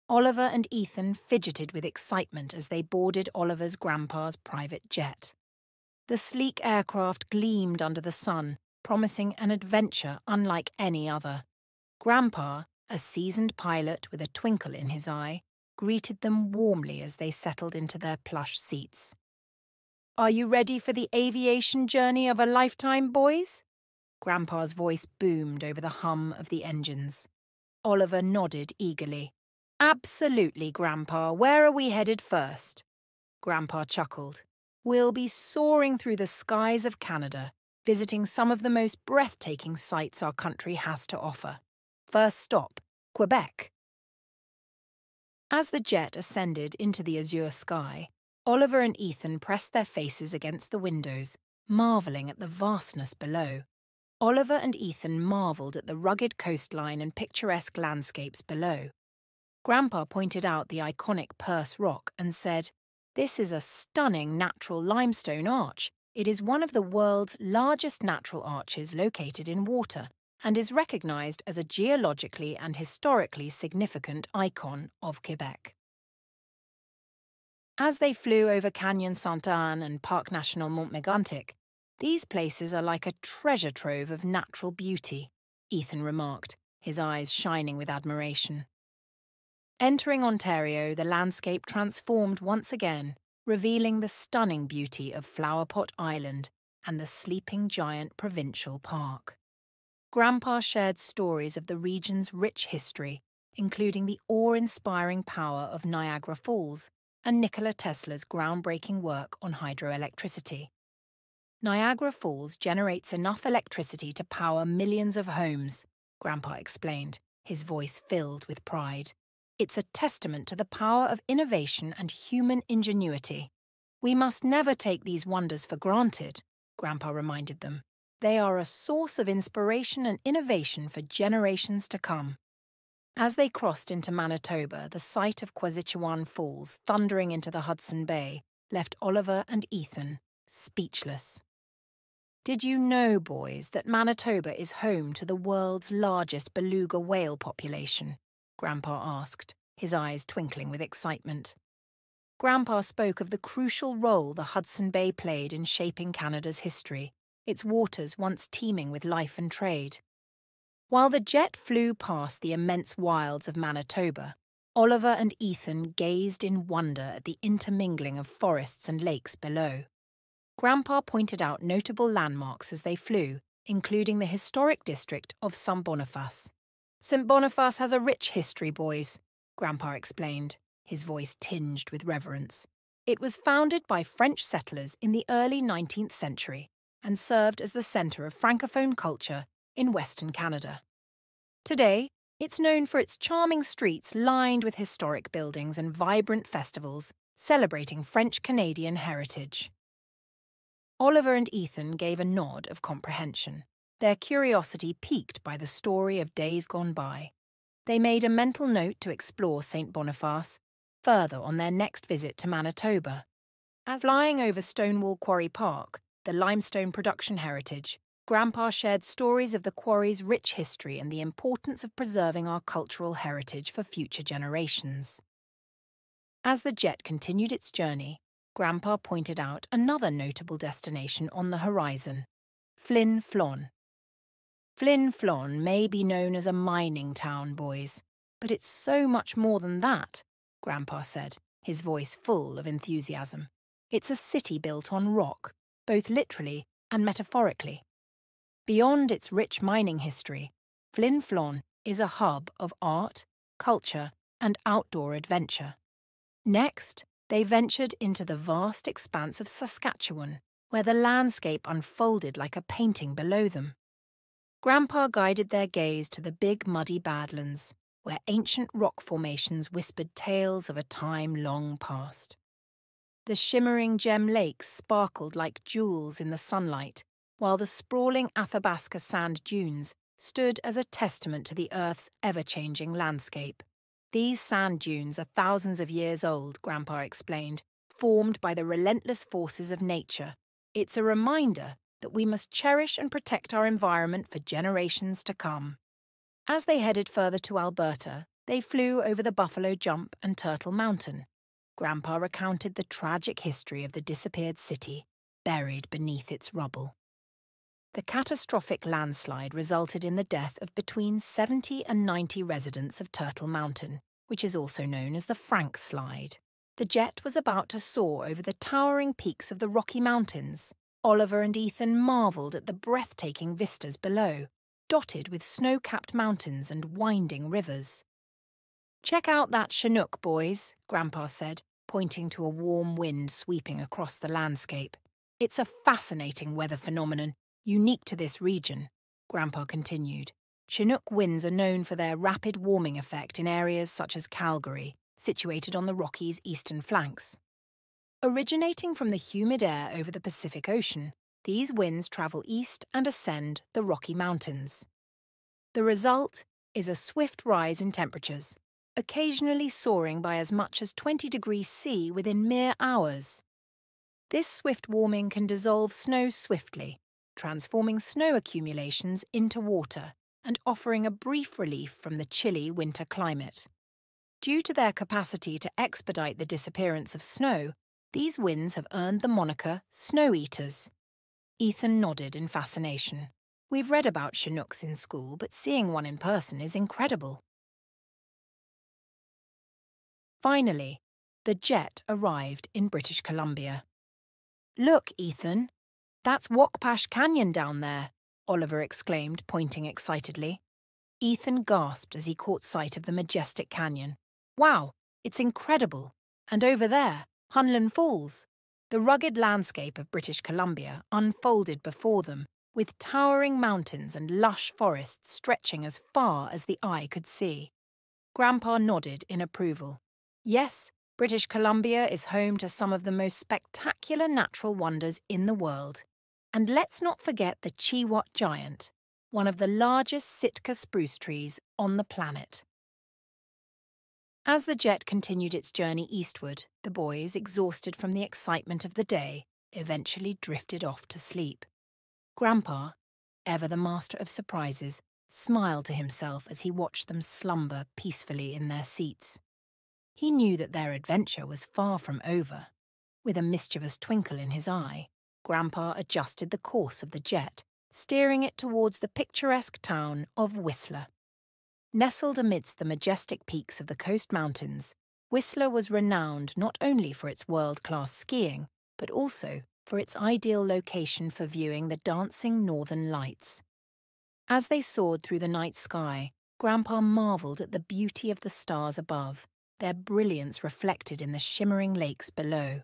Oliver and Ethan fidgeted with excitement as they boarded Oliver's grandpa's private jet. The sleek aircraft gleamed under the sun, promising an adventure unlike any other. Grandpa, a seasoned pilot with a twinkle in his eye, greeted them warmly as they settled into their plush seats. "Are you ready for the aviation journey of a lifetime, boys?" Grandpa's voice boomed over the hum of the engines. Oliver nodded eagerly. "Absolutely, Grandpa. Where are we headed first?" Grandpa chuckled. "We'll be soaring through the skies of Canada, visiting some of the most breathtaking sights our country has to offer. First stop, Quebec." As the jet ascended into the azure sky, Oliver and Ethan pressed their faces against the windows, marvelling at the vastness below. Oliver and Ethan marvelled at the rugged coastline and picturesque landscapes below. Grandpa pointed out the iconic Perce Rock and said, "This is a stunning natural limestone arch. It is one of the world's largest natural arches located in water and is recognised as a geologically and historically significant icon of Quebec." As they flew over Canyon Sainte-Anne and Parc National Mont-Mégantic, "These places are like a treasure trove of natural beauty," Ethan remarked, his eyes shining with admiration. Entering Ontario, the landscape transformed once again, revealing the stunning beauty of Flowerpot Island and the sleeping giant provincial park. Grandpa shared stories of the region's rich history, including the awe-inspiring power of Niagara Falls and Nikola Tesla's groundbreaking work on hydroelectricity. "Niagara Falls generates enough electricity to power millions of homes," Grandpa explained, his voice filled with pride. "It's a testament to the power of innovation and human ingenuity. We must never take these wonders for granted," Grandpa reminded them. "They are a source of inspiration and innovation for generations to come." As they crossed into Manitoba, the sight of Quasichouan Falls thundering into the Hudson Bay left Oliver and Ethan speechless. "Did you know, boys, that Manitoba is home to the world's largest beluga whale population?" Grandpa asked, his eyes twinkling with excitement. Grandpa spoke of the crucial role the Hudson Bay played in shaping Canada's history, its waters once teeming with life and trade. While the jet flew past the immense wilds of Manitoba, Oliver and Ethan gazed in wonder at the intermingling of forests and lakes below. Grandpa pointed out notable landmarks as they flew, including the historic district of St. Boniface. "St. Boniface has a rich history, boys," Grandpa explained, his voice tinged with reverence. "It was founded by French settlers in the early 19th century and served as the centre of Francophone culture in Western Canada. Today, it's known for its charming streets lined with historic buildings and vibrant festivals celebrating French-Canadian heritage." Oliver and Ethan gave a nod of comprehension, their curiosity piqued by the story of days gone by. They made a mental note to explore St. Boniface further on their next visit to Manitoba. As flying over Stonewall Quarry Park, the limestone production heritage, Grandpa shared stories of the quarry's rich history and the importance of preserving our cultural heritage for future generations. As the jet continued its journey, Grandpa pointed out another notable destination on the horizon, Flin Flon. Flin Flon may be known as a mining town, boys, but it's so much more than that, Grandpa said, his voice full of enthusiasm. "It's a city built on rock, both literally and metaphorically. Beyond its rich mining history, Flin Flon is a hub of art, culture, and outdoor adventure." Next, they ventured into the vast expanse of Saskatchewan, where the landscape unfolded like a painting below them. Grandpa guided their gaze to the big muddy Badlands, where ancient rock formations whispered tales of a time long past. The shimmering gem lakes sparkled like jewels in the sunlight, while the sprawling Athabasca sand dunes stood as a testament to the Earth's ever-changing landscape. "These sand dunes are thousands of years old," Grandpa explained, "formed by the relentless forces of nature. It's a reminder that we must cherish and protect our environment for generations to come." As they headed further to Alberta, They flew over the Buffalo Jump and Turtle Mountain. Grandpa recounted the tragic history of the disappeared city, buried beneath its rubble. The catastrophic landslide resulted in the death of between 70 and 90 residents of Turtle Mountain, which is also known as the Frank Slide. The jet was about to soar over the towering peaks of the Rocky Mountains. Oliver and Ethan marvelled at the breathtaking vistas below, dotted with snow-capped mountains and winding rivers. "Check out that Chinook, boys," Grandpa said, pointing to a warm wind sweeping across the landscape. "It's a fascinating weather phenomenon, unique to this region," Grandpa continued. Chinook winds are known for their rapid warming effect in areas such as Calgary, situated on the Rockies' eastern flanks. Originating from the humid air over the Pacific Ocean, these winds travel east and ascend the Rocky Mountains. The result is a swift rise in temperatures, occasionally soaring by as much as 20 degrees C within mere hours. This swift warming can dissolve snow swiftly, transforming snow accumulations into water and offering a brief relief from the chilly winter climate. Due to their capacity to expedite the disappearance of snow, these winds have earned the moniker snow eaters. Ethan nodded in fascination. "We've read about Chinooks in school, but seeing one in person is incredible." Finally, the jet arrived in British Columbia. "Look, Ethan, that's Waukpash Canyon down there," Oliver exclaimed, pointing excitedly. Ethan gasped as he caught sight of the majestic canyon. "Wow, it's incredible. And over there, Hunland Falls." The rugged landscape of British Columbia unfolded before them, with towering mountains and lush forests stretching as far as the eye could see. Grandpa nodded in approval. Yes, British Columbia is home to some of the most spectacular natural wonders in the world. And let's not forget the Chiwot giant, one of the largest Sitka spruce trees on the planet. As the jet continued its journey eastward, the boys, exhausted from the excitement of the day, eventually drifted off to sleep. Grandpa, ever the master of surprises, smiled to himself as he watched them slumber peacefully in their seats. He knew that their adventure was far from over. With a mischievous twinkle in his eye, Grandpa adjusted the course of the jet, steering it towards the picturesque town of Whistler. Nestled amidst the majestic peaks of the coast mountains, Whistler was renowned not only for its world-class skiing, but also for its ideal location for viewing the dancing northern lights. As they soared through the night sky, Grandpa marvelled at the beauty of the stars above, their brilliance reflected in the shimmering lakes below.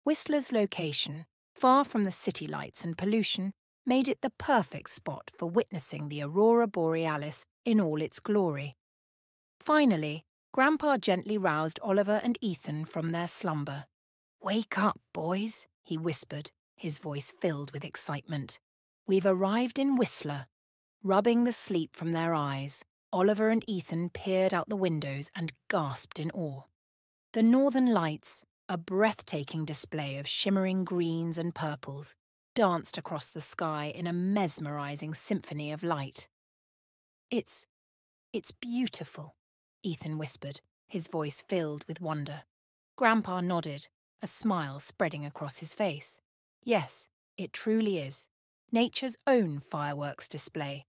Whistler's location, far from the city lights and pollution, made it the perfect spot for witnessing the aurora borealis in all its glory. Finally, Grandpa gently roused Oliver and Ethan from their slumber. "Wake up, boys," he whispered, his voice filled with excitement. "We've arrived in Whistler." Rubbing the sleep from their eyes, Oliver and Ethan peered out the windows and gasped in awe. The northern lights, a breathtaking display of shimmering greens and purples, danced across the sky in a mesmerizing symphony of light. It's beautiful," Ethan whispered, his voice filled with wonder. Grandpa nodded, a smile spreading across his face. "Yes, it truly is. Nature's own fireworks display."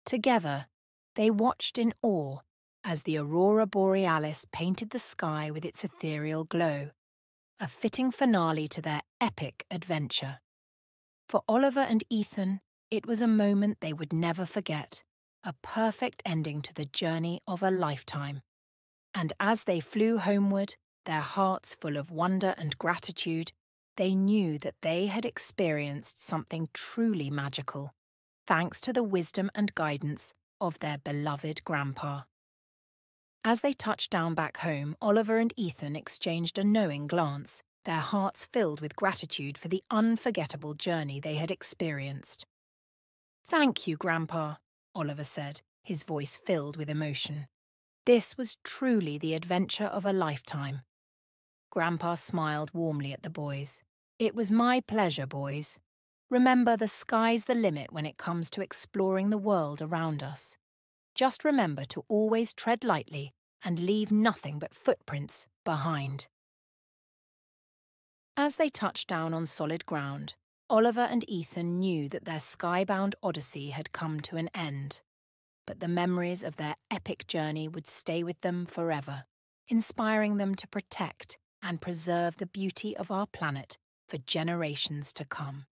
Together, they watched in awe as the aurora borealis painted the sky with its ethereal glow, a fitting finale to their epic adventure. For Oliver and Ethan, it was a moment they would never forget, a perfect ending to the journey of a lifetime. And as they flew homeward, their hearts full of wonder and gratitude, they knew that they had experienced something truly magical, thanks to the wisdom and guidance of their beloved Grandpa. As they touched down back home, Oliver and Ethan exchanged a knowing glance, their hearts filled with gratitude for the unforgettable journey they had experienced. "Thank you, Grandpa," Oliver said, his voice filled with emotion. "This was truly the adventure of a lifetime." Grandpa smiled warmly at the boys. "It was my pleasure, boys. Remember, the sky's the limit when it comes to exploring the world around us." Just remember to always tread lightly and leave nothing but footprints behind. As they touched down on solid ground, Oliver and Ethan knew that their skybound odyssey had come to an end. But the memories of their epic journey would stay with them forever, inspiring them to protect and preserve the beauty of our planet for generations to come.